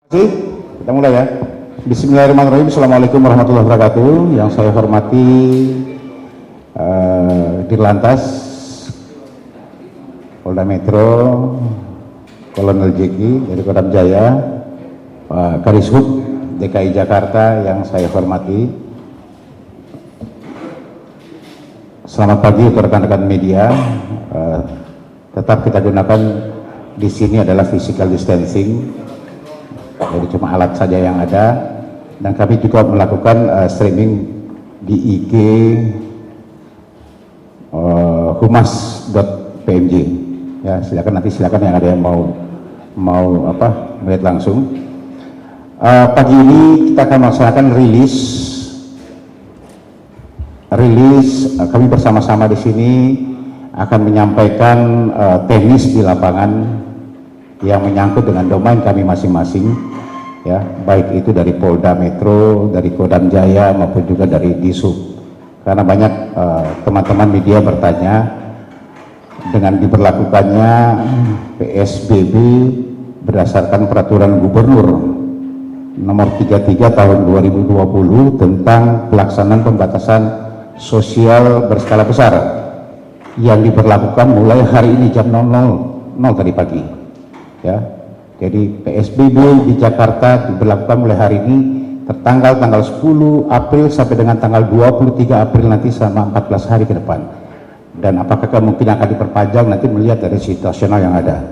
Oke, kita mulai ya. Bismillahirrahmanirrahim. Assalamualaikum warahmatullahi wabarakatuh. Yang saya hormati Dirlantas Polda Metro, Kolonel Jeki dari Kodam Jaya, Pak Karishub DKI Jakarta yang saya hormati. Selamat pagi untuk rekan-rekan media. Tetap kita gunakan di sini adalah physical distancing. Jadi cuma alat saja yang ada, dan kami juga melakukan streaming di IG humas.pmj. Ya, silakan yang ada yang mau melihat langsung. Pagi ini kita akan melaksanakan rilis. Kami bersama-sama di sini akan menyampaikan teknis di lapangan yang menyangkut dengan domain kami masing-masing, ya, baik itu dari Polda Metro, dari Kodam Jaya maupun juga dari Disub. Karena banyak teman-teman media bertanya dengan diberlakukannya PSBB berdasarkan peraturan Gubernur nomor 33 tahun 2020 tentang pelaksanaan pembatasan sosial berskala besar yang diberlakukan mulai hari ini jam 00.00 tadi pagi. Ya, jadi PSBB di Jakarta diberlakukan mulai hari ini tanggal 10 April sampai dengan tanggal 23 April nanti selama 14 hari ke depan. Dan apakah kemungkinan akan diperpanjang nanti melihat dari situasional yang ada.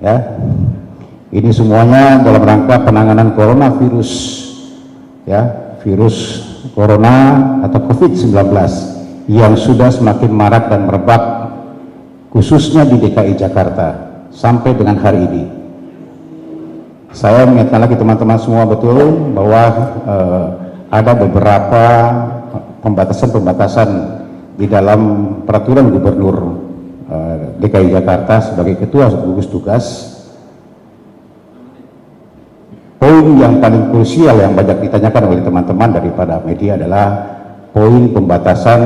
Ya, ini semuanya dalam rangka penanganan coronavirus, ya, virus corona atau COVID-19 yang sudah semakin marak dan merebak khususnya di DKI Jakarta. Sampai dengan hari ini saya mengingatkan lagi teman-teman semua betul bahwa ada beberapa pembatasan di dalam peraturan Gubernur DKI Jakarta sebagai ketua gugus tugas. Poin yang paling krusial yang banyak ditanyakan oleh teman-teman daripada media adalah poin pembatasan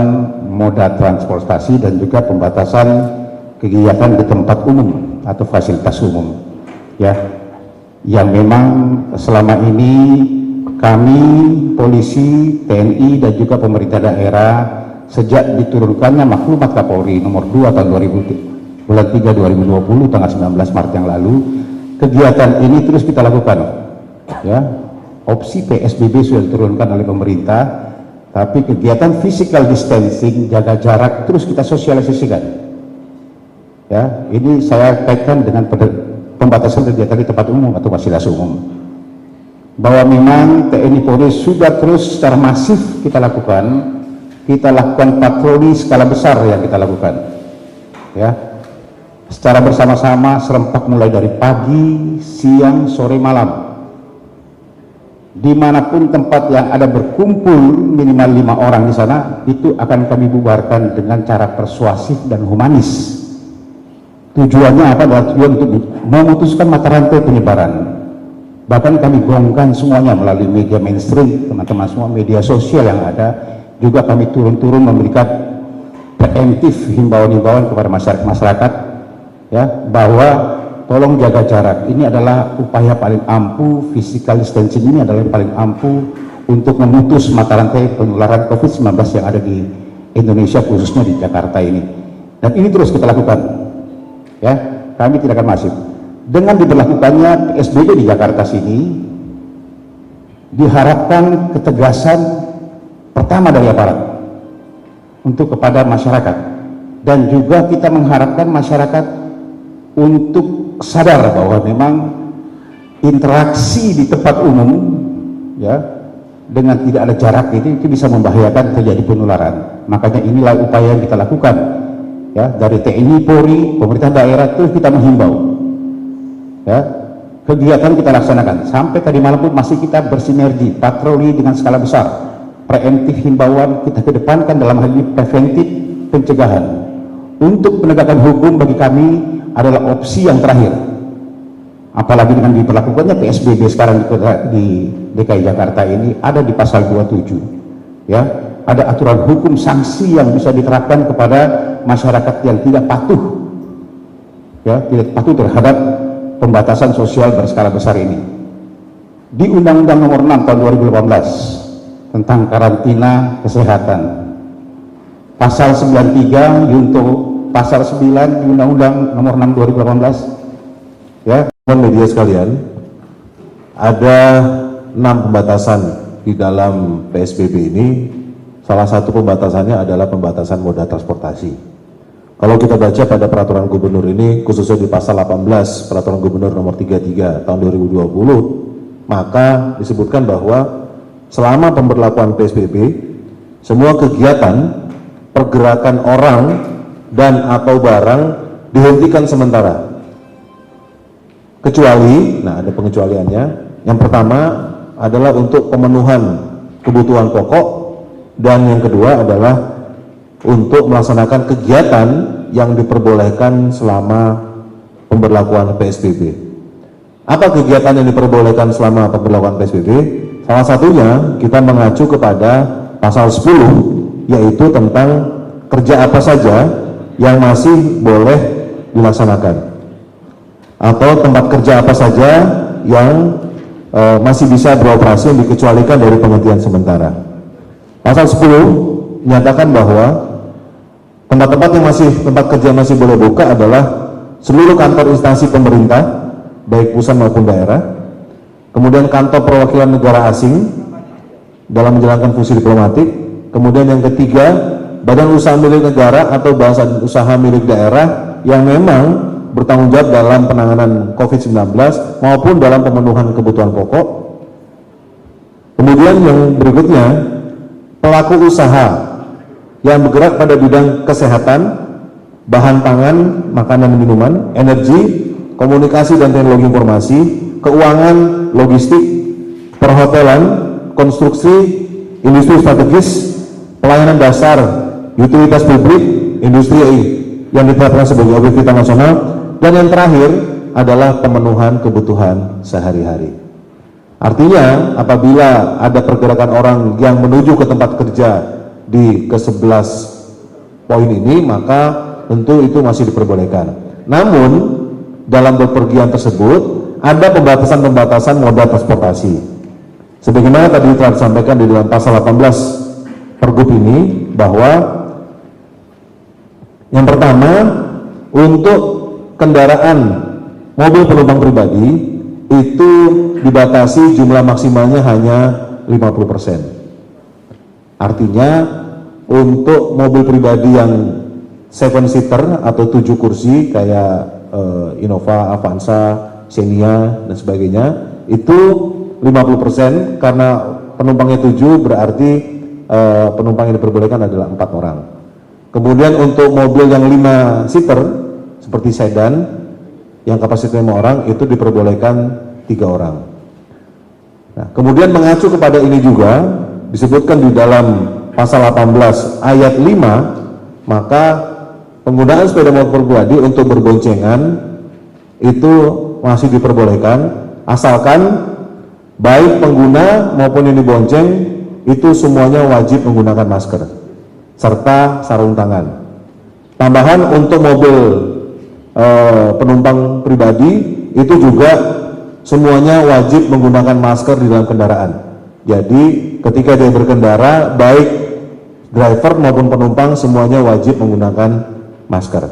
moda transportasi dan juga pembatasan kegiatan di tempat umum atau fasilitas umum, ya, yang memang selama ini kami polisi, TNI dan juga pemerintah daerah sejak diturunkannya maklumat Kapolri nomor 2 tahun bulan 3 2020 tanggal 19 Maret yang lalu, kegiatan ini terus kita lakukan, ya. Opsi PSBB sudah diturunkan oleh pemerintah, tapi kegiatan physical distancing, jaga jarak terus kita sosialisasikan. Ya, ini saya kaitkan dengan pembatasan kegiatan di tempat umum atau fasilitas umum, bahwa memang TNI Polri sudah terus secara masif kita lakukan patroli skala besar yang kita lakukan, ya, secara bersama-sama serempak mulai dari pagi, siang, sore, malam, dimanapun tempat yang ada berkumpul minimal 5 orang di sana itu akan kami bubarkan dengan cara persuasif dan humanis. Tujuannya apa? Adalah tujuan untuk memutuskan mata rantai penyebaran. Bahkan kami gongkan semuanya melalui media mainstream, teman-teman semua media sosial yang ada. Juga kami turun-turun memberikan preemptif himbauan-himbauan kepada masyarakat, ya, bahwa tolong jaga jarak. Ini adalah upaya paling ampuh, physical distancing ini adalah yang paling ampuh untuk memutus mata rantai penularan COVID-19 yang ada di Indonesia, khususnya di Jakarta ini. Dan ini terus kita lakukan. Ya, kami tidak akan masif. Dengan diberlakukannya PSBB di Jakarta sini, diharapkan ketegasan pertama dari aparat untuk kepada masyarakat, dan juga kita mengharapkan masyarakat untuk sadar bahwa memang interaksi di tempat umum, ya, dengan tidak ada jarak itu bisa membahayakan terjadi penularan. Makanya inilah upaya yang kita lakukan, ya, dari TNI Polri, pemerintah daerah terus kita menghimbau, ya, kegiatan kita laksanakan sampai tadi malam pun masih kita bersinergi patroli dengan skala besar, preemptif himbauan kita kedepankan dalam hal ini preventif pencegahan. Untuk penegakan hukum bagi kami adalah opsi yang terakhir, apalagi dengan diberlakukannya PSBB sekarang di DKI Jakarta ini ada di pasal 27, ya, ada aturan hukum sanksi yang bisa diterapkan kepada masyarakat yang tidak patuh, ya, tidak patuh terhadap pembatasan sosial berskala besar ini. di Undang-Undang Nomor 6 Tahun 2018 tentang karantina kesehatan, pasal 93 junto pasal 9 di Undang-Undang Nomor 6 2018, ya. Media sekalian, ada 6 pembatasan di dalam PSBB ini. Salah satu pembatasannya adalah pembatasan moda transportasi. Kalau kita baca pada peraturan gubernur ini, khususnya di pasal 18 peraturan gubernur nomor 33 tahun 2020, maka disebutkan bahwa selama pemberlakuan PSBB, semua kegiatan pergerakan orang dan atau barang dihentikan sementara. Kecuali, nah ada pengecualiannya. Yang pertama adalah untuk pemenuhan kebutuhan pokok, dan yang kedua adalah untuk melaksanakan kegiatan yang diperbolehkan selama pemberlakuan PSBB. Apa kegiatan yang diperbolehkan selama pemberlakuan PSBB? Salah satunya kita mengacu kepada pasal 10, yaitu tentang kerja apa saja yang masih boleh dilaksanakan, atau tempat kerja apa saja yang masih bisa beroperasi yang dikecualikan dari penghentian sementara. Pasal 10 menyatakan bahwa tempat-tempat yang tempat kerja masih boleh buka adalah seluruh kantor instansi pemerintah, baik pusat maupun daerah, kemudian kantor perwakilan negara asing dalam menjalankan fungsi diplomatik, kemudian yang ketiga, badan usaha milik negara atau badan usaha milik daerah yang memang bertanggung jawab dalam penanganan COVID-19 maupun dalam pemenuhan kebutuhan pokok. Kemudian yang berikutnya, pelaku usaha yang bergerak pada bidang kesehatan, bahan pangan, makanan dan minuman, energi, komunikasi dan teknologi informasi, keuangan, logistik, perhotelan, konstruksi, industri strategis, pelayanan dasar, utilitas publik, industri yang ditetapkan sebagai objek vital nasional, dan yang terakhir adalah pemenuhan kebutuhan sehari-hari. Artinya apabila ada pergerakan orang yang menuju ke tempat kerja di ke-11 poin ini, maka tentu itu masih diperbolehkan. Namun dalam bepergian tersebut ada pembatasan-pembatasan moda transportasi. Sebagaimana tadi telah disampaikan di dalam pasal 18 Pergub ini, bahwa yang pertama, untuk kendaraan mobil penumpang pribadi itu dibatasi jumlah maksimalnya hanya 50%. Artinya untuk mobil pribadi yang 7-seater atau 7 kursi kayak Innova, Avanza, Xenia dan sebagainya, itu 50%, karena penumpangnya 7 berarti penumpang yang diperbolehkan adalah 4 orang. Kemudian untuk mobil yang 5-seater seperti sedan yang kapasitasnya 5 orang itu diperbolehkan 3 orang. Nah, kemudian mengacu kepada ini juga disebutkan di dalam pasal 18 ayat 5, maka penggunaan sepeda motor pribadi untuk berboncengan itu masih diperbolehkan, asalkan baik pengguna maupun yang dibonceng itu semuanya wajib menggunakan masker serta sarung tangan. Tambahan untuk mobil penumpang pribadi itu juga semuanya wajib menggunakan masker di dalam kendaraan. Jadi ketika dia berkendara, baik driver maupun penumpang semuanya wajib menggunakan masker.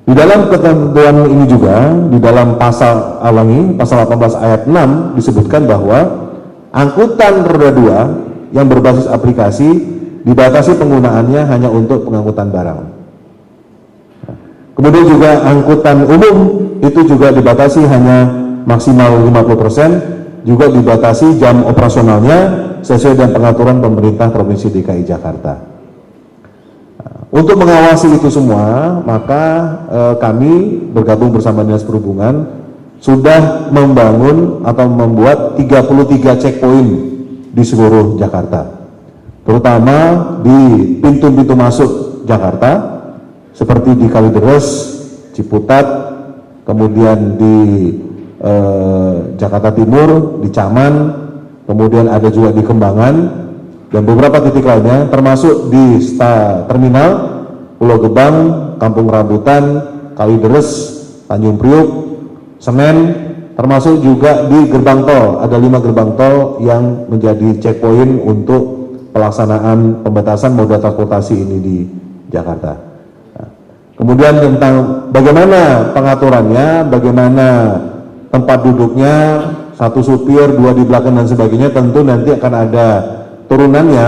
Di dalam ketentuan ini juga, di dalam pasal 18 ayat 6 disebutkan bahwa angkutan roda 2 yang berbasis aplikasi dibatasi penggunaannya hanya untuk pengangkutan barang. Kemudian juga angkutan umum itu juga dibatasi hanya maksimal 50%, juga dibatasi jam operasionalnya sesuai dengan pengaturan pemerintah Provinsi DKI Jakarta. Untuk mengawasi itu semua, maka kami bergabung bersama Dinas Perhubungan sudah membangun atau membuat 33 checkpoint di seluruh Jakarta, terutama di pintu-pintu masuk Jakarta seperti di Kalideres, Ciputat, kemudian di Jakarta Timur, di Caman, kemudian ada juga di Kembangan, dan beberapa titik lainnya, termasuk di terminal Pulau Gebang, Kampung Rambutan, Kalideres, Tanjung Priuk, Senen, termasuk juga di gerbang tol. Ada 5 gerbang tol yang menjadi checkpoint untuk pelaksanaan pembatasan moda transportasi ini di Jakarta. Nah, kemudian tentang bagaimana pengaturannya, bagaimana tempat duduknya, 1 supir, 2 di belakang dan sebagainya, tentu nanti akan ada turunannya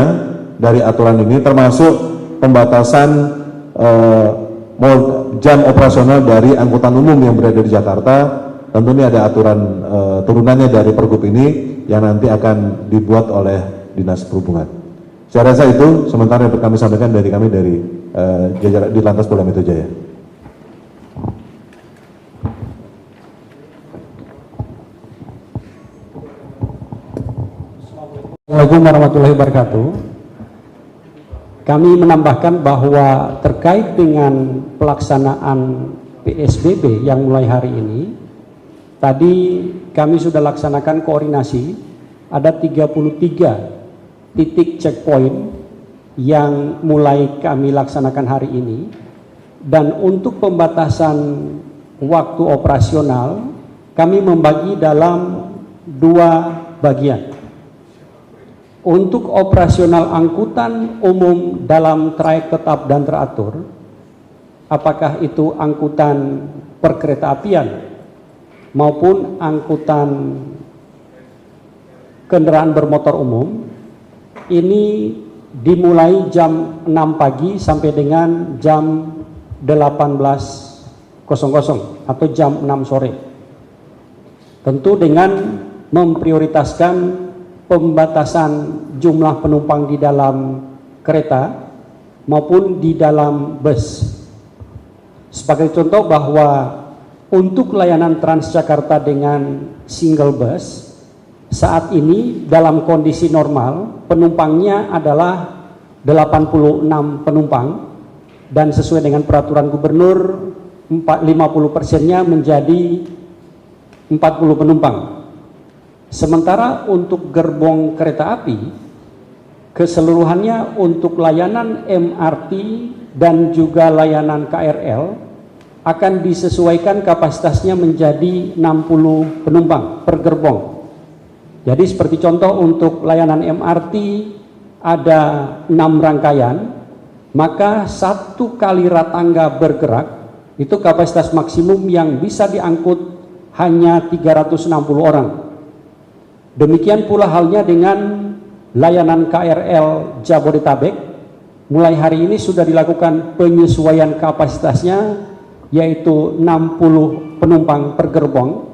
dari aturan ini, termasuk pembatasan jam operasional dari angkutan umum yang berada di Jakarta. Tentu ini ada aturan turunannya dari Pergub ini yang nanti akan dibuat oleh Dinas Perhubungan. Saya rasa itu sementara yang kami sampaikan dari jajaran di Lantas Polda Metro Jaya. Assalamualaikum warahmatullahi wabarakatuh. Kami menambahkan bahwa terkait dengan pelaksanaan PSBB yang mulai hari ini, tadi kami sudah laksanakan koordinasi, ada 33 titik checkpoint yang mulai kami laksanakan hari ini, dan untuk pembatasan waktu operasional kami membagi dalam 2 bagian. Untuk operasional angkutan umum dalam trayek tetap dan teratur, apakah itu angkutan perkeretaapian maupun angkutan kendaraan bermotor umum, ini dimulai jam 6 pagi sampai dengan jam 18.00 atau jam 6 sore. Tentu dengan memprioritaskan pembatasan jumlah penumpang di dalam kereta maupun di dalam bus. Sebagai contoh bahwa untuk layanan Transjakarta dengan single bus, saat ini dalam kondisi normal penumpangnya adalah 86 penumpang, dan sesuai dengan peraturan gubernur 50%-nya menjadi 40 penumpang. Sementara untuk gerbong kereta api, keseluruhannya untuk layanan MRT dan juga layanan KRL akan disesuaikan kapasitasnya menjadi 60 penumpang per gerbong. Jadi seperti contoh untuk layanan MRT ada 6 rangkaian, maka 1 kali ratangga bergerak itu kapasitas maksimum yang bisa diangkut hanya 360 orang. Demikian pula halnya dengan layanan KRL Jabodetabek. Mulai hari ini sudah dilakukan penyesuaian kapasitasnya, yaitu 60 penumpang per gerbong,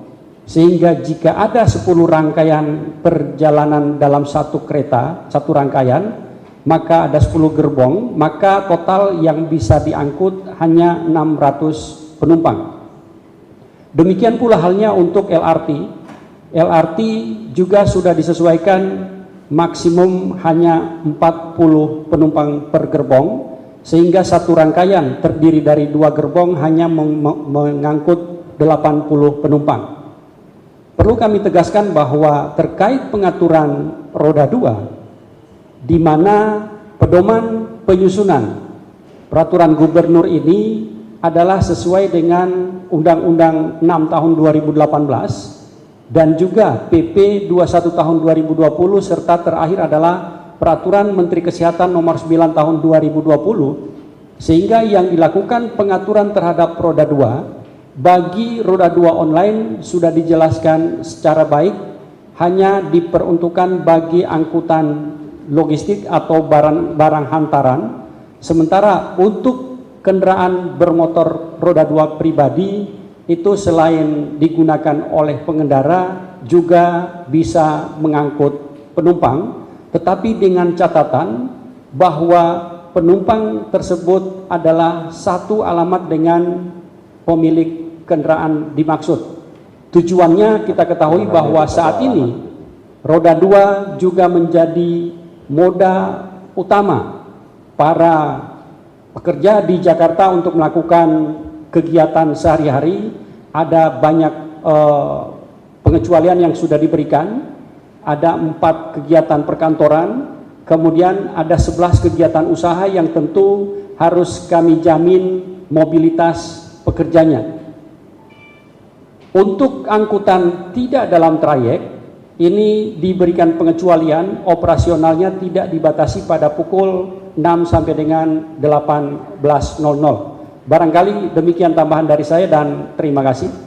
sehingga jika ada 10 rangkaian perjalanan dalam 1 kereta, 1 rangkaian, maka ada 10 gerbong, maka total yang bisa diangkut hanya 600 penumpang. Demikian pula halnya untuk LRT. LRT juga sudah disesuaikan maksimum hanya 40 penumpang per gerbong, sehingga 1 rangkaian terdiri dari 2 gerbong hanya mengangkut 80 penumpang. Perlu kami tegaskan bahwa terkait pengaturan roda 2, di mana pedoman penyusunan peraturan gubernur ini adalah sesuai dengan Undang-Undang 6 tahun 2018 dan juga PP 21 tahun 2020, serta terakhir adalah Peraturan Menteri Kesehatan nomor 9 tahun 2020, sehingga yang dilakukan pengaturan terhadap roda 2 bagi roda 2 online sudah dijelaskan secara baik, hanya diperuntukkan bagi angkutan logistik atau barang hantaran. Sementara untuk kendaraan bermotor roda 2 pribadi itu selain digunakan oleh pengendara juga bisa mengangkut penumpang, tetapi dengan catatan bahwa penumpang tersebut adalah satu alamat dengan pemilik kendaraan dimaksud. Tujuannya kita ketahui bahwa saat ini roda 2 juga menjadi moda utama para pekerja di Jakarta untuk melakukan kegiatan sehari-hari. Ada banyak pengecualian yang sudah diberikan, ada 4 kegiatan perkantoran, kemudian ada 11 kegiatan usaha yang tentu harus kami jamin mobilitas pekerjanya. Untuk angkutan tidak dalam trayek, ini diberikan pengecualian operasionalnya tidak dibatasi pada pukul 6 sampai dengan 18.00. Barangkali demikian tambahan dari saya dan terima kasih.